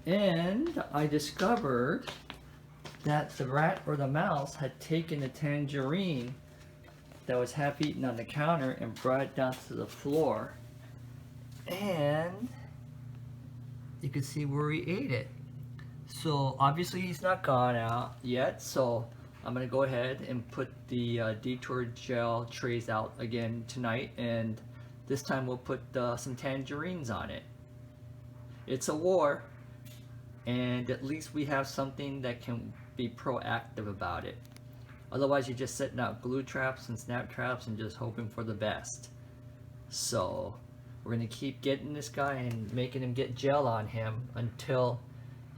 And I discovered that the rat or the mouse had taken the tangerine that was half eaten on the counter and brought it down to the floor. And you can see where he ate it. So obviously he's not gone out yet, so I'm gonna go ahead and put the detour gel trays out again tonight, and this time we'll put some tangerines on it. It's a war, and at least we have something that can be proactive about it. Otherwise you're just setting out glue traps and snap traps and just hoping for the best. So we're gonna keep getting this guy and making him get gel on him until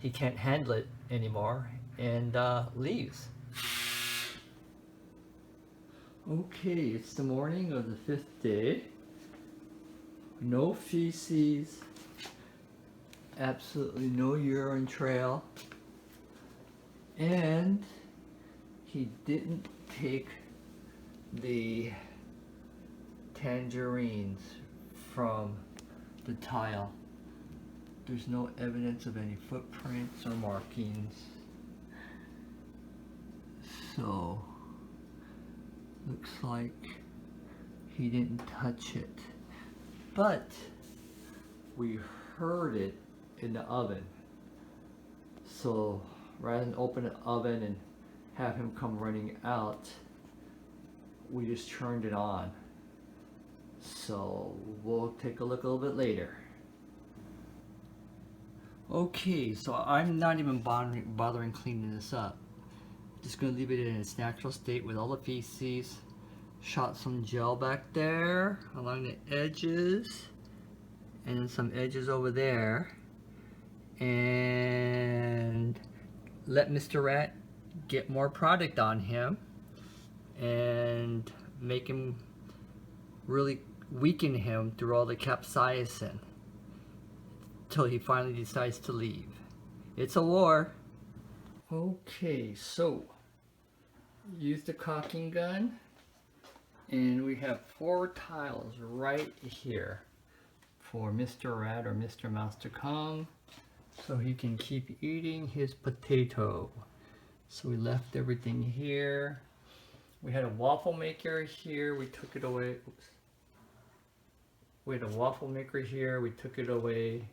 he can't handle it anymore and leaves. Okay, it's the morning of the 5th day. No feces, absolutely no urine trail, and he didn't take the tangerines from the tile. There's no evidence of any footprints or markings. So, looks like he didn't touch it. But we heard it in the oven. So, rather than open the oven and have him come running out, we just turned it on. So, we'll take a look a little bit later. Okay, so I'm not even bothering cleaning this up. Just gonna leave it in its natural state with all the feces. Shot some gel back there along the edges, and then some edges over there, and let Mr. Rat get more product on him and make him really weaken him through all the capsaicin till he finally decides to leave. It's a war. Okay, so use the caulking gun, and we have 4 tiles right here for Mr. Rat or Mr. Mouse to come so he can keep eating his potato. So we left everything here. We had a waffle maker here, we took it away. Oops. We had a waffle maker here, we took it away,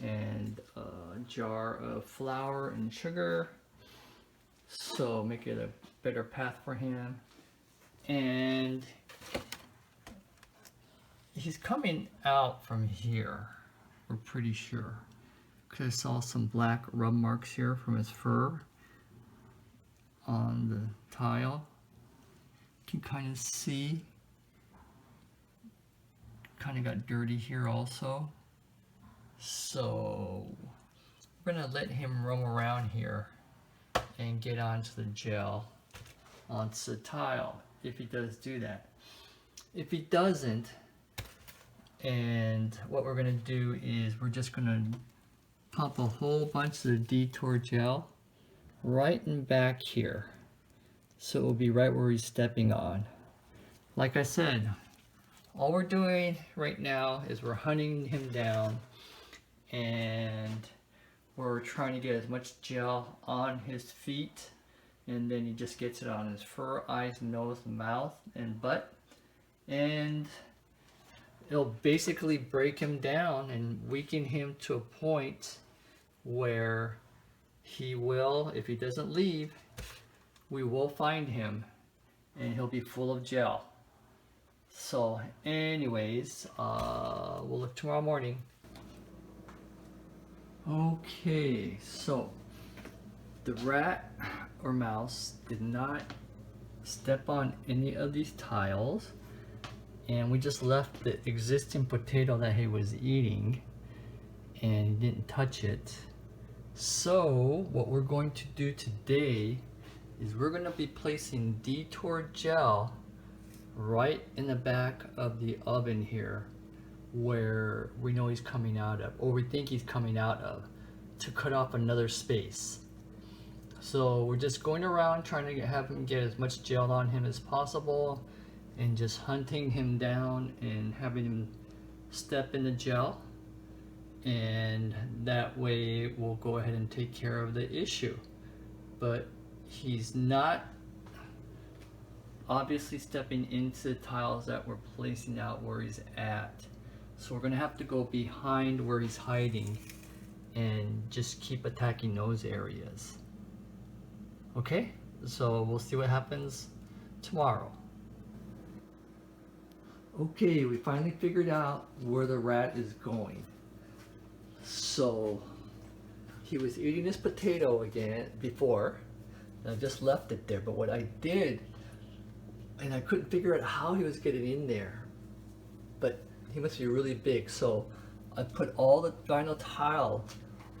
and a jar of flour and sugar, so make it a better path for him. And he's coming out from here, we're pretty sure, because I saw some black rub marks here from his fur on the tile. You can kind of see, kind of got dirty here also. So we're gonna let him roam around here and get onto the gel, onto the tile, if he does do that. If he doesn't, and what we're gonna do is we're just gonna pump a whole bunch of the detour gel right in back here, so it will be right where he's stepping on. Like I said, all we're doing right now is we're hunting him down, and we're trying to get as much gel on his feet, and then he just gets it on his fur, eyes, nose, mouth, and butt, and it'll basically break him down and weaken him to a point where he will, if he doesn't leave, we will find him and he'll be full of gel. So anyways, we'll look tomorrow morning. Okay, so the rat or mouse did not step on any of these tiles, and we just left the existing potato that he was eating and he didn't touch it. So what we're going to do today is we're going to be placing detour gel right in the back of the oven here, where we know he's coming out of, or we think he's coming out of, to cut off another space. So we're just going around trying to have him get as much gel on him as possible, and just hunting him down and having him step in the gel. and that way we'll go ahead and take care of the issue. But he's not obviously stepping into the tiles that we're placing out where he's at. So we're gonna have to go behind where he's hiding and just keep attacking those areas. Okay, so we'll see what happens tomorrow. Okay, we finally figured out where the rat is going. So he was eating his potato again before, and I just left it there. But what I did, and I couldn't figure out how he was getting in there, but he must be really big. So I put all the vinyl tile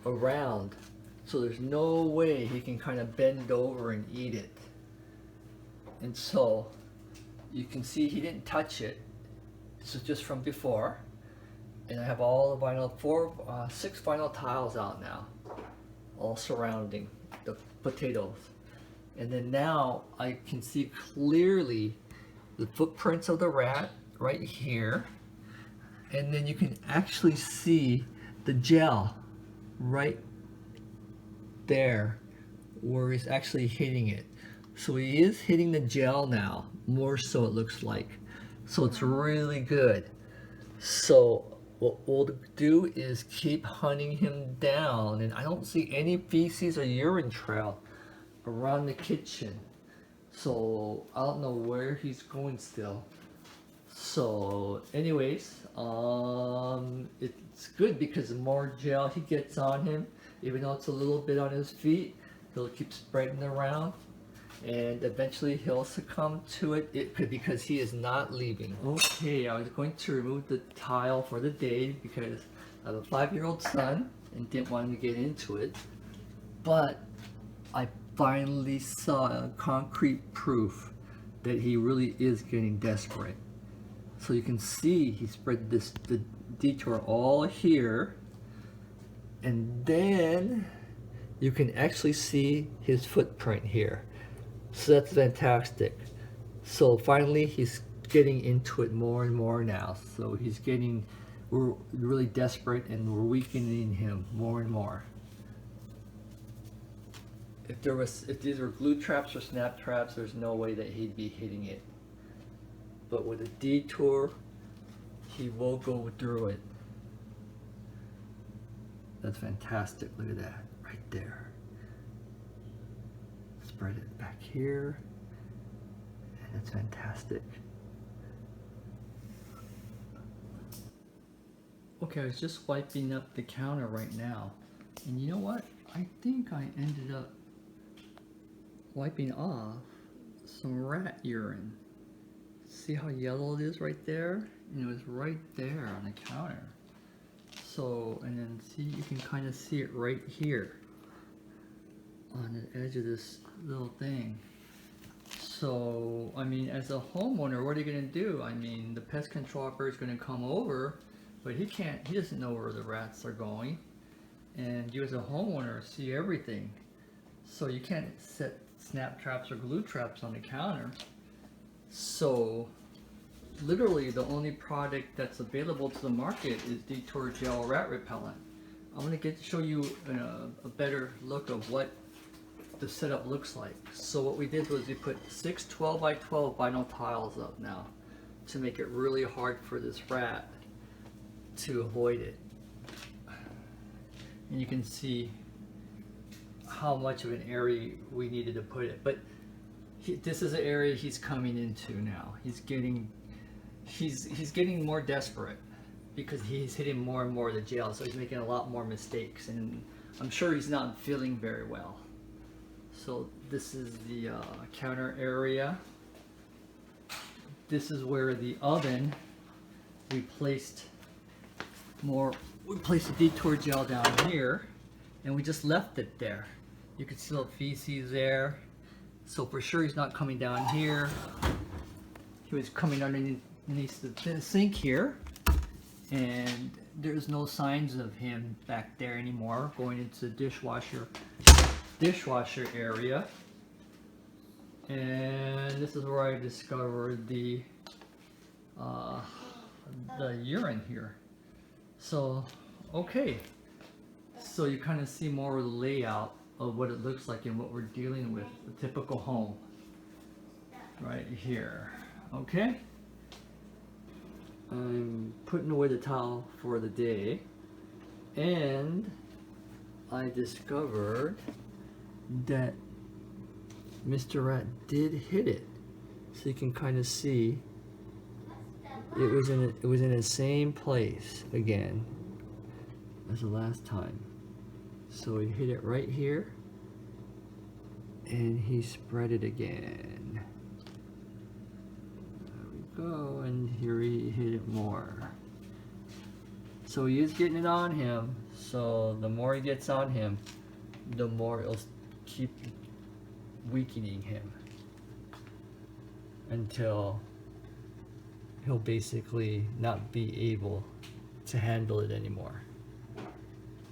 around, so there's no way he can kind of bend over and eat it. And so you can see he didn't touch it. This is just from before. And I have all the vinyl, 6 vinyl tiles out now, all surrounding the potatoes. And then now I can see clearly the footprints of the rat right here. And then you can actually see the gel right there where he's actually hitting it. So he is hitting the gel now, more so it looks like. So it's really good. So what we'll do is keep hunting him down, and I don't see any feces or urine trail around the kitchen. So I don't know where he's going still. So anyways, it's good because the more gel he gets on him, even though it's a little bit on his feet, he'll keep spreading around, and eventually he'll succumb to it, because he is not leaving. Okay, I was going to remove the tile for the day because I have a 5-year-old son and didn't want him to get into it, but I finally saw concrete proof that he really is getting desperate. So you can see he spread the detour all here, and then you can actually see his footprint here. So that's fantastic. So finally he's getting into it more and more now. So we're really desperate, and we're weakening him more and more. If these were glue traps or snap traps, there's no way that he'd be hitting it. But with a detour, he will go through it. That's fantastic. Look at that right there. Spread it back here, and it's fantastic. Okay, I was just wiping up the counter right now, and you know what? I think I ended up wiping off some rat urine. See how yellow it is right there? And it was right there on the counter. So, and then see, you can kind of see it right here on the edge of this little thing. So, I mean, as a homeowner, what are you going to do? I mean, the pest control operator is going to come over, but he doesn't know where the rats are going. And you as a homeowner see everything. So you can't set snap traps or glue traps on the counter. So literally the only product that's available to the market is Detour Gel Rat Repellent. I'm going to show you a better look of what the setup looks like. So what we did was we put 6 12 by 12 vinyl tiles up now to make it really hard for this rat to avoid it. And you can see how much of an area we needed to put it. But this is an area he's coming into now. He's getting more desperate because he's hitting more and more of the gel, so he's making a lot more mistakes, and I'm sure he's not feeling very well. So this is the counter area. This is where the oven, we placed the Detour gel down here, and we just left it there. You can see the feces there. So for sure he's not coming down here. He was coming underneath the sink here, and there's no signs of him back there anymore, going into the dishwasher area. And this is where I discovered the urine here. So Okay, so you kind of see more of the layout of what it looks like and what we're dealing with, the typical home right here. Okay, I'm putting away the towel for the day, and I discovered that Mr. Rat did hit it. So you can kind of see it was in the same place again as the last time. So he hit it right here, and he spread it again. There we go, and here he hit it more. So he is getting it on him. So the more he gets on him, the more it'll keep weakening him until he'll basically not be able to handle it anymore.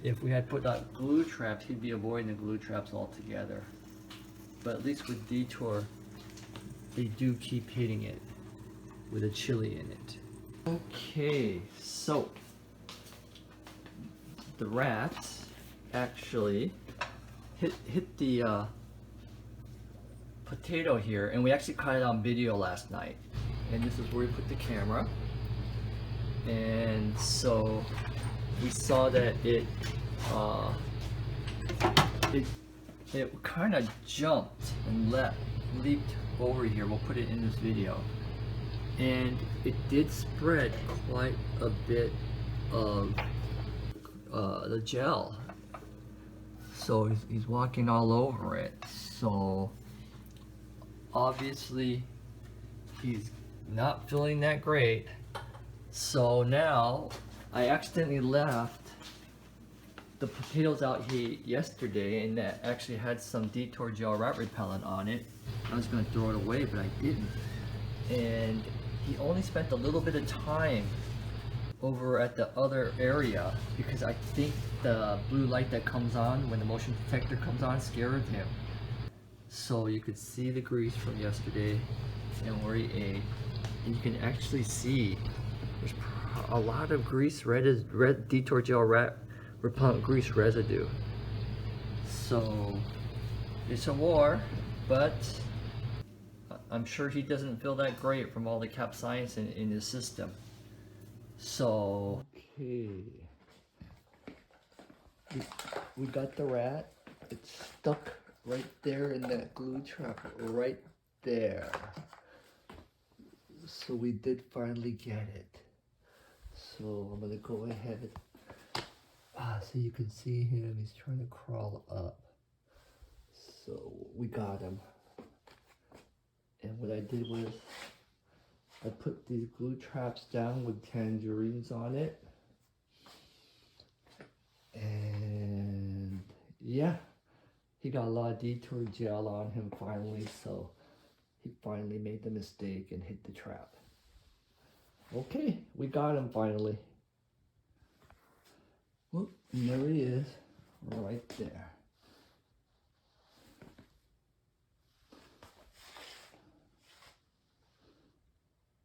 If we had put out glue traps, he'd be avoiding the glue traps altogether. But at least with Detour, they do keep hitting it with a chili in it. Okay, so the rats actually hit the potato here, and we actually caught it on video last night. And this is where we put the camera. And so we saw that it kind of jumped and leaped over here. We'll put it in this video. And it did spread quite a bit of the gel. So he's walking all over it. So obviously he's not feeling that great. So now I accidentally left the potatoes out here yesterday, and that actually had some Detour gel rat repellent on it. I was going to throw it away, but I didn't. And he only spent a little bit of time over at the other area because I think the blue light that comes on when the motion detector comes on scared him. So you could see the grease from yesterday and where he ate, and you can actually see there's a lot of grease, red Detour gel rat repellent grease residue. So it's a war, but I'm sure he doesn't feel that great from all the capsaicin in his system. So okay, we got the rat. It's stuck right there in that glue trap right there. So we did finally get it. So I'm gonna go ahead. So you can see him, he's trying to crawl up. So we got him. And what I did was I put these glue traps down with tangerines on it. And yeah, he got a lot of Detour gel on him finally, so he finally made the mistake and hit the trap. Okay, we got him finally. Whoop, and there he is, right there.